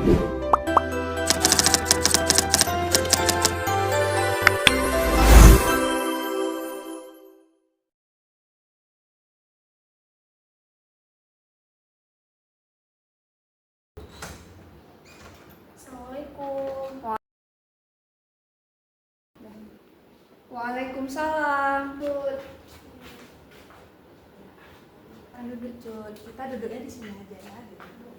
Assalamualaikum. Waalaikumsalam. Cut. Duduk Cut. Kita duduknya di sini aja ya. Duduk.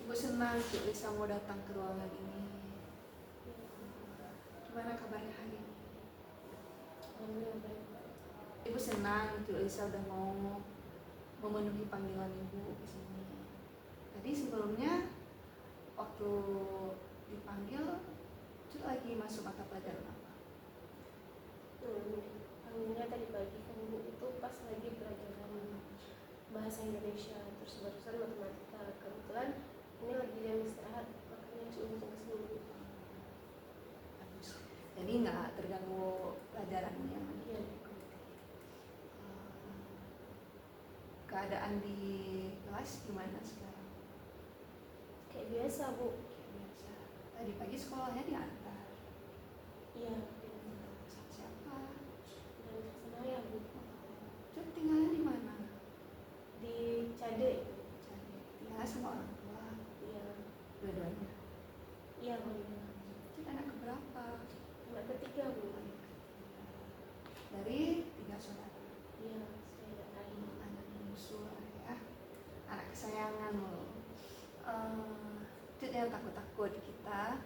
Ibu senang Cut Lisa mau datang ke ruangan ini. Gimana kabarnya hari ini? Ibu senang Cut Lisa udah mau memenuhi panggilan ibu di sini. Tadi sebelumnya waktu dipanggil, Cut lagi masuk mata pelajaran apa? Panggilnya tadi pagi kan Bu, itu pas lagi pelajaran bahasa Indonesia, terus barusan matematika. Kebetulan ini lagi jam istirahat, makanya Cuk langsung kesini. Bagus. Jadi nggak terganggu pelajarannya. Iya. Keadaan di kelas gimana sekarang? Kayak biasa Bu. Biasa. Tadi pagi sekolahnya diantar. Iya. Siapa? Dan sama ya Bu. Cut tinggalnya di mana? Di Cade. Tinggal sama orang tua. Iya. Dua-duanya. Iya Bu. Cut anak keberapa? Anak ketiga Bu. Dari 3 saudara. Iya, saya Ain. Anak bungsu ya. Anak kesayangan lo. Cut yang takut-takut, kita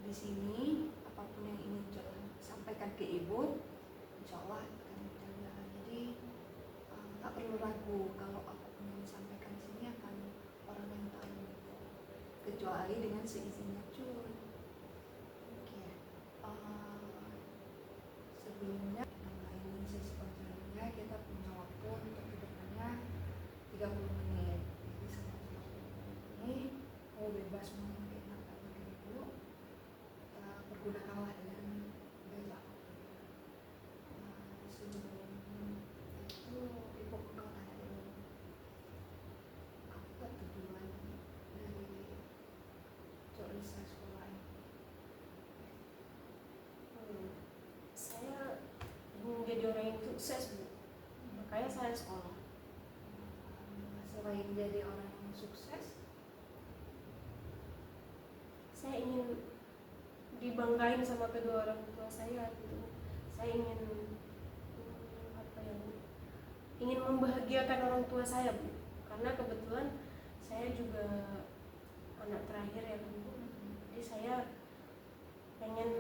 di sini apapun yang ingin Cut sampaikan ke ibu, insya Allah akan dijaga. Jadi tak perlu ragu kalau apapun yang disampaikan di sini akan orang yang tahu, kecuali dengan seizinnya Cut. Oke. Sebelumnya ini sesi pembelajarannya kita punya waktu untuk kedepannya 30 menit. Jadi selama 30 menit ini mau bebas menyampaikan apa ke ibu, pergunakanlah dengan baik. Sebelum itu ibu mau tanya dulu, apa tujuan dari Cuk Lisa sekolah ini? Saya ingin jadi orang yang sukses Bu. Makanya saya sekolah. Selain jadi orang yang sukses, Saya ingin dibanggain sama kedua orang tua saya gitu. Saya ingin ingin membahagiakan orang tua saya Bu. Karena kebetulan saya juga anak terakhir ya Bu. Jadi saya pengen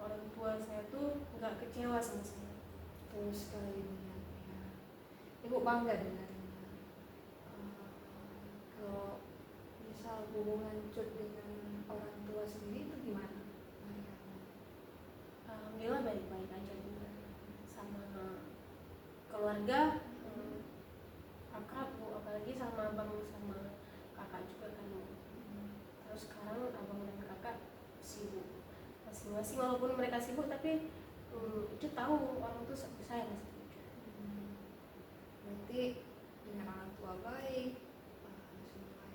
orang tua saya tuh nggak kecewa sama saya. terus sekali niatnya. Ibu bangga dengannya. Kalau misal hubungan Cut dengan orang tua sendiri itu gimana? Alhamdulillah baik-baik aja juga sama keluarga, akrab Bu, apalagi sama abang sama kakak juga kan. Terus sekarang abang dan kakak sibuk masing-masing, walaupun mereka sibuk tapi itu tahu orang tuh saya masih lucu. Berarti dengan orang tua baik, semua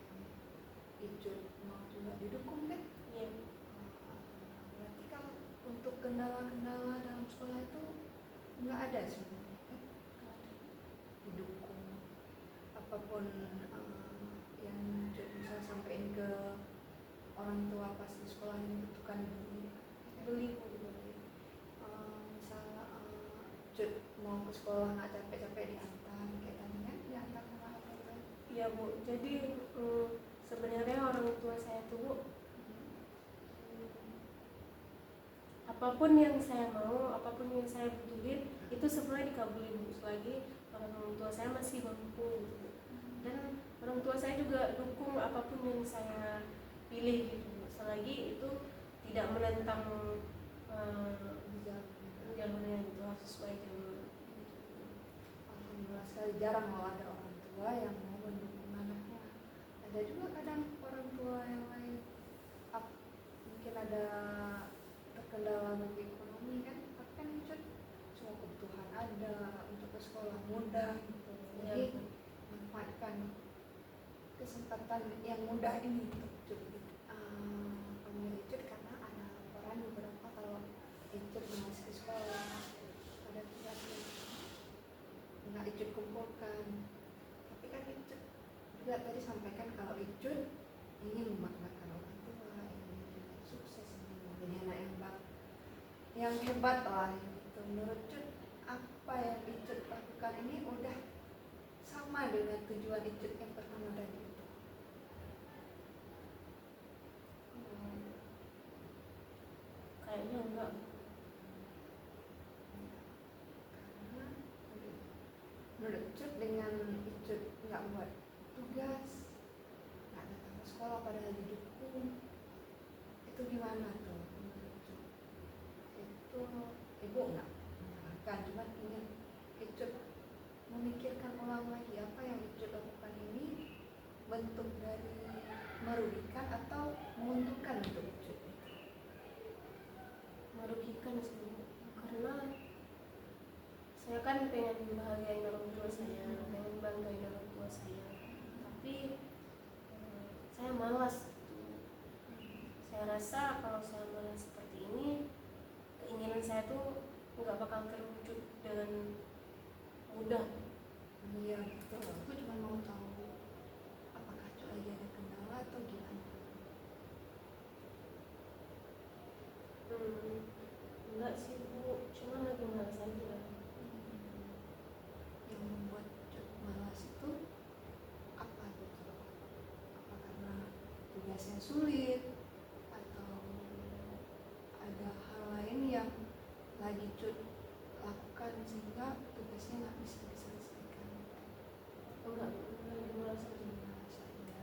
yang Cut mau juga didukung kan? Iya. Berarti kalau untuk kendala-kendala dalam sekolah itu nggak ada sebenarnya kan? Didukung apapun yang Cut bisa sampaikan ke orang tua pas di sekolah yang dibutuhkan beli misalnya Cut mau ke sekolah nggak capek-capek diantar kayak tadi kan diantar sama orang tua. Iya Bu, jadi sebenarnya orang tua saya tuh Bu, apapun yang saya mau, apapun yang saya butuhin itu semuanya dikabulin Bu, selagi orang tua saya masih mampu gitu. Dan orang tua saya juga dukung apapun yang saya pilih gitu, selagi itu tidak menentang jalurnya gitu, harus sesuai jalur. Alhamdulillah sekali, jarang loh ada orang tua yang mau mendukung anaknya. Ada juga kadang orang tua yang lain mungkin ada terkendala bagi ekonomi kan, tapi kan Cut semua kebutuhan ada untuk ke sekolah mudah gitu. Ya Jadi manfaatkan kesempatan yang mudah ini untuk pemilih Icut, karena ada laporan beberapa kalau Icut masuk ke sekolah pada tugasnya nggak Icut kumpulkan. Tapi kan Icut juga tadi sampaikan kalau Icut ingin membanggakan orang tua, ingin sukses, ingin menjadi anak yang hebat lah gitu. Menurut Icut, apa yang Icut lakukan ini udah sama dengan tujuan Icut yang pertama tadi itu. Kayaknya enggak. Karena menurut Icut, dengan Icut nggak buat tugas, nggak datang ke sekolah padahal didukung, itu gimana tuh menurut Icut? Itu ibu nggak menyalahkan, cuma ingin Icut memikirkan ulang lagi apa yang Icut lakukan ini bentuk dari merugikan atau menguntungkan untuk Icut. Merugikan sih, karena saya kan pengen bahagiain orang tua saya, pengen banggain orang tua saya, tapi saya malas gitu. Saya rasa kalau saya malas seperti ini, keinginan saya tuh nggak bakal terwujud dengan mudah. Iya betul. Aku cuma mau tahu apakah Icut lagi ada kendala atau gimana. Enggak sih Bu, cuma lagi malas aja. Yang membuat Icut malas itu apa gitu? Apa karena tugasnya sulit atau ada hal lain yang lagi Icut lakukan sehingga tugasnya nggak bisa diselesaikan? Enggak, lagi malas aja. Malas aja.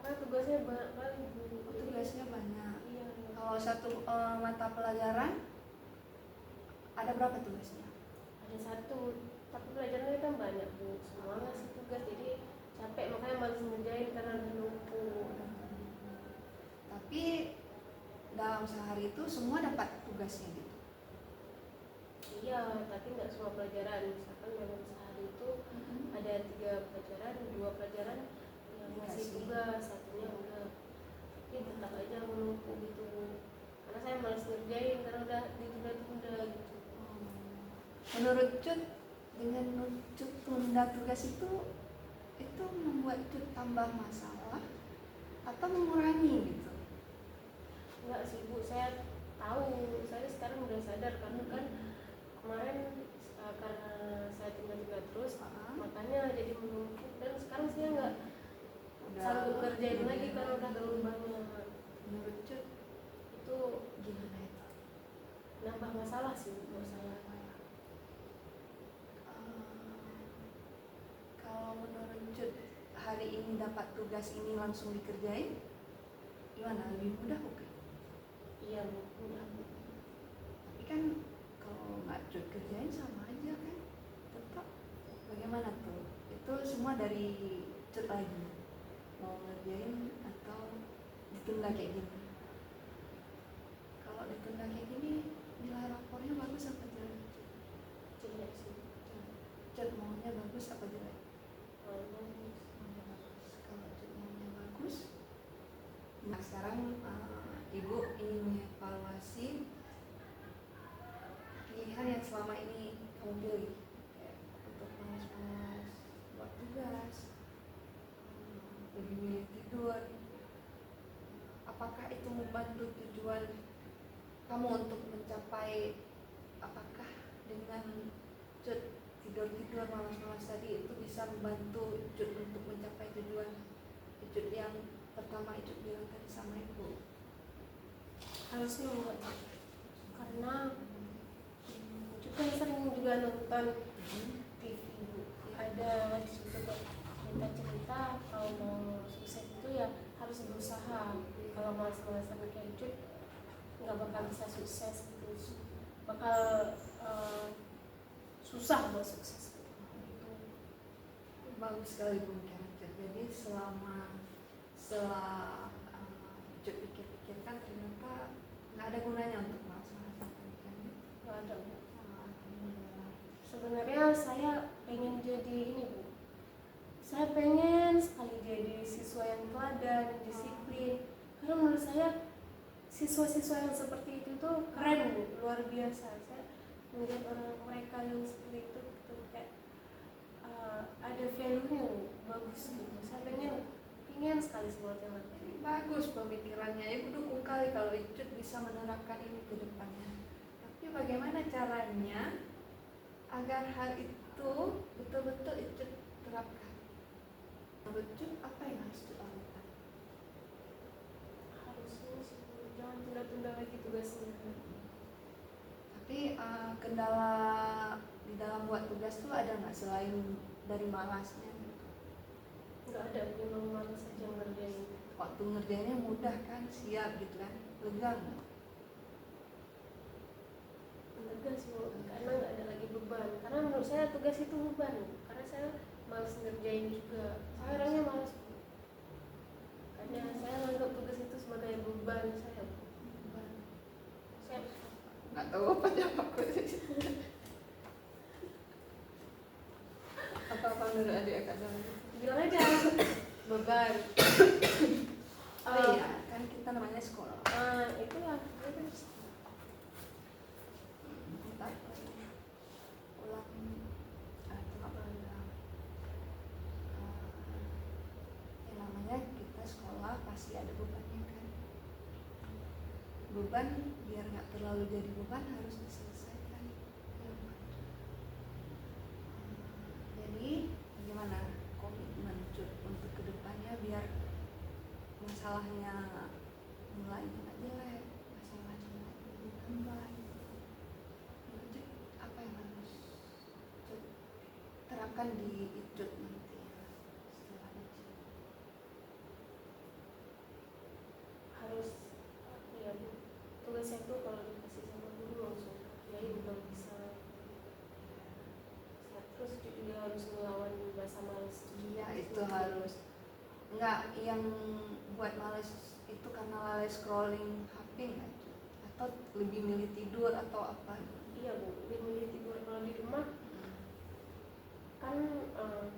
Karena tugasnya banyak kali Bu. Oh, tugasnya banyak. Iya. Kalau satu mata pelajaran ada berapa tugasnya? Ada satu, tapi pelajarannya kan banyak Bu. Semua ngasih tugas, jadi capek, makanya malas ngerjain karena udah numpuk. Tapi dalam sehari itu semua dapat tugasnya gitu. Iya, tapi nggak semua pelajaran. Misalkan dalam sehari itu ada 3 pelajaran, 2 pelajaran yang ngasih Dikasih. tugas, satunya enggak. Tapi tetap aja menumpuk gitu. Karena saya malas ngerjain karena udah ditunda-tunda gitu. Menurut Cut, dengan Cut tunda tugas itu membuat Cut tambah masalah atau mengurangi gitu? Enggak sih Bu, saya tahu, saya sekarang udah sadar karena kan kemarin karena saya tiba-tiba terus, makanya jadi menumpuk, dan sekarang saya nggak sanggup ngerjain lagi karena udah terlalu banyak. Menurut Cut Itu gimana itu? nambah masalah sih buat saya. Kalau menurut Cut, hari ini dapat tugas ini langsung dikerjain, gimana? Lebih mudah bukan? Iya Bu, udah. Tapi kan kalau nggak Cut kerjain sama aja kan? Tetap bagaimana tuh? Itu semua dari Cut lagi mau ngerjain atau ditunda kayak gini? Kalau ditunda kayak gini, nilai rapornya bagus apa jelek? Jelek sih. Cut maunya bagus apa jelek? Bagus. Maunya bagus. Kalau Cut maunya bagus, nah sekarang Ibu ingin mengevaluasi pilihan yang selama ini kamu pilih, kayak untuk malas-malas buat tugas, lebih milih tidur. Apakah itu membantu tujuan kamu untuk mencapai, apakah dengan Cut tidur-tidur malas-malas tadi itu bisa membantu Cut untuk mencapai tujuan Cut yang pertama Cut bilang tadi sama Ibu? Harusnya enggak, karena juga sering juga nonton TV Bu. Ada di situ cerita kalau mau sukses itu ya harus berusaha. Kalau malas-malasan kayak Cut nggak bakal bisa sukses gitu, bakal susah buat sukses gitu. Bagus sekali pemikiran Cut. Jadi setelah Cut pikir-pikirkan, ternyata nggak ada gunanya untuk malas-malasan kan? Nggak ada Bu. Alhamdulillah. Sebenarnya saya pengen jadi ini Bu. Saya pengen sekali jadi siswa yang teladan, disiplin. Karena menurut saya siswa-siswa yang seperti itu tuh keren Bu, luar biasa. Saya melihat orang mereka yang seperti itu tuh kayak ada value-nya Bu, bagus gitu. Saya pengen sekali seperti mereka. Bagus pemikirannya, ibu dukung kali kalau Icut bisa menerapkan ini ke depannya. Tapi bagaimana caranya agar hal itu betul-betul Icut terapkan? Menurut Icut, apa yang harus dilakukan? Harusnya sih jangan tunda-tunda lagi tugasnya. Tapi kendala di dalam buat tugas tuh ada nggak selain dari malasnya? Nggak ada, memang malas saja ngerjain. Waktu ngerjainnya mudah kan, siap gitu kan, lega nggak? Lega sih Bu, karena nggak ada lagi beban. Karena menurut saya tugas itu beban, karena saya malas ngerjain juga. Saya orangnya malas Bu. Karena saya anggap tugas itu sebagai beban saya Bu. Saya Nggak tahu apa jawabku. Apa menurut adik kakak dalam? bilang aja beban. Oh iya, kan kita namanya sekolah. Itulah itu. Ntar ulang itu apa ya? Yang namanya kita sekolah pasti ada bebannya kan. Beban biar nggak terlalu jadi beban harus diselesaikan. Jadi bagaimana komitmen Cut untuk kedepannya biar masalahnya mulai nggak jelek, masalahnya nggak ditambah. Cut, apa yang harus Cut terapkan di Cut nanti setelah ujian? Harus ya Bu, tugasnya itu kalau dikasih sama guru langsung jadi bukan bisa. Terus juga harus melawan rasa malas. Iya, itu harus. Nggak yang buat males itu karena lalai scrolling HP nggak Cut? Atau lebih milih tidur atau apa? Iya Bu, lebih milih tidur. Kalau di rumah kan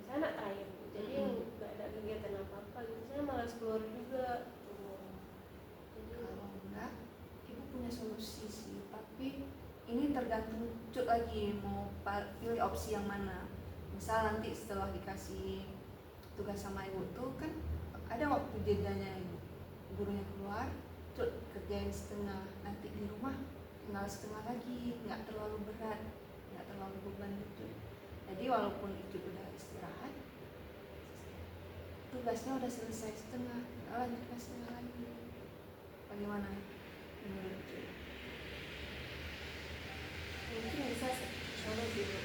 saya anak terakhir Bu, jadi nggak ada kegiatan apa-apa gitu. Saya malas keluar juga. Jadi Kalau enggak, ibu punya solusi sih, tapi ini tergantung Cut lagi mau pilih opsi yang mana. Misal nanti setelah dikasih tugas sama ibu tuh kan ada waktu jedanya ibu, gurunya keluar, Cut kerjain setengah, nanti di rumah tinggal setengah lagi, nggak terlalu berat, nggak terlalu beban gitu. Jadi walaupun itu udah istirahat, tugasnya udah selesai setengah, lanjutkan setengah lagi. Bagaimana menurut Cut? mungkin bisa sama gitu.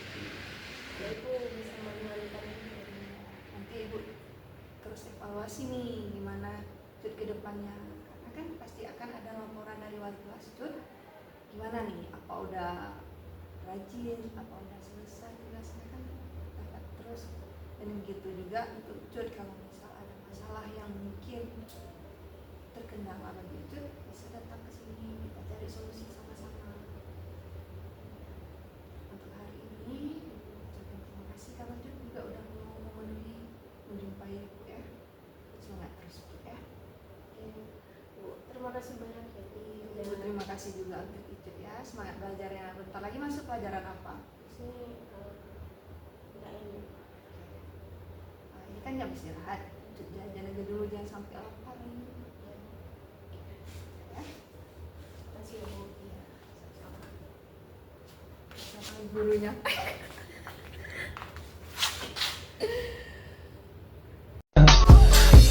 Ya itu bisa mengalihkan. Nanti ibu terus evaluasi nih gimana Cut ke depannya, karena kan pasti akan ada laporan dari wali kelas. Cut gimana nih, apa udah rajin, apa udah selesai tugasnya kan dapat terus. Dan begitu juga untuk Cut, kalau misal ada masalah yang mungkin terkendala bagi Cut, bisa datang ke sini, kita cari solusi sama-sama. Untuk hari ini ucapkan terima kasih karena Cut juga udah mau menjumpai ibu ya. Semangat terus Bu ya. Oke Bu, terima kasih banyak ya Bu. Ibu terima kasih juga untuk Icut ya. Semangat belajarnya. Bentar lagi masuk pelajaran apa? Di sini enggak ini. Ini kan jam istirahat. Icut jajan aja dulu, jangan sampai lapar ini. Ya. Terima kasih ya Bu. Iya, sama-sama. Sama gurunya.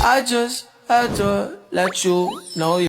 I just had to let you know